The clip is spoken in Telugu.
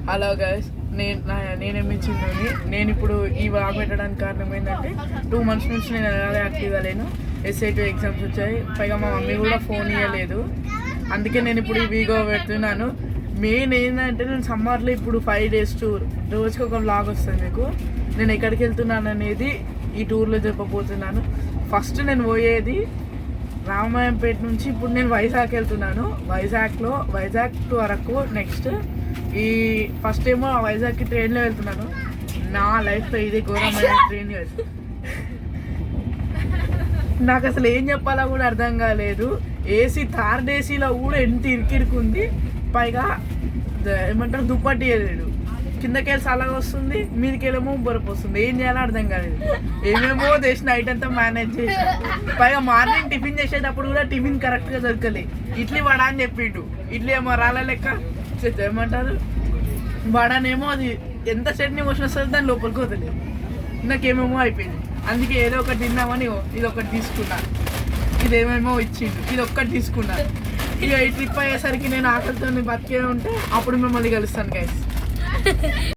హలో గైస్, నేనేమిచ్చిందని నేను ఇప్పుడు ఈ వ్లాగ్ పెట్టడానికి కారణం ఏంటంటే 2 months నుంచి నేను ఎలా యాక్టివ్గా లేను. SAT ఎగ్జామ్స్ వచ్చాయి, పైగా మా మమ్మీ కూడా ఫోన్ ఇవ్వలేదు. అందుకే నేను ఇప్పుడు ఈ వీడియో పెడుతున్నాను. మెయిన్ ఏంటంటే నేను సమ్మర్లో ఇప్పుడు 5 days టూర్, రోజుకి ఒక వ్లాగ్ వస్తుంది మీకు. నేను ఎక్కడికి వెళ్తున్నాను అనేది ఈ టూర్లో చెప్పబోతున్నాను. ఫస్ట్ నేను పోయేది రామాయంపేట నుంచి ఇప్పుడు నేను వైజాగ్ వెళ్తున్నాను. వైజాగ్ టు అరకు. నెక్స్ట్ ఈ ఫస్ట్ ఏమో వైజాగ్కి ట్రైన్లో వెళ్తున్నాను. నా లైఫ్లో ఇది ఘోరమైన ట్రైన్. నాకు అసలు ఏం చెప్పాలో కూడా అర్థం కాలేదు. ఏసీ థర్డ్ ఏసీలో కూడా ఎంత ఇరికిరుకుంది. పైగా ఏమంటారు దుప్పటి వేయలేడు. కిందకెళ్ళి చల్లగా వస్తుంది, మీదకెళ్ళేమో బొరపు వస్తుంది. ఏం చేయాలో అర్థం కాలేదు. ఏమేమో చేసి నైట్ అంతా మేనేజ్ చేసి, పైగా మార్నింగ్ టిఫిన్ చేసేటప్పుడు కూడా టిఫిన్ కరెక్ట్గా దొరకలే. ఇడ్లీ వడ అని చెప్పిండు. ఇడ్లీ ఏమో రాళ్ళ లెక్క ఏమంటారు వడనేమో అది ఎంత చట్నీ మోషన్ వస్తుంది దాని లోపలికి వదలేదు. నాకేమేమో అయిపోయింది. అందుకే ఏదో ఒకటి తిన్నామని ఇది ఒకటి తీసుకున్నా, ఇదేమేమో ఇచ్చిండు, ఇది ఒక్కటి తీసుకున్నా. ఇక ఈ ట్రిప్ అయ్యేసరికి నేను ఆకలితో బతికే ఉంటే అప్పుడు మిమ్మల్ని కలుస్తాను గైస్.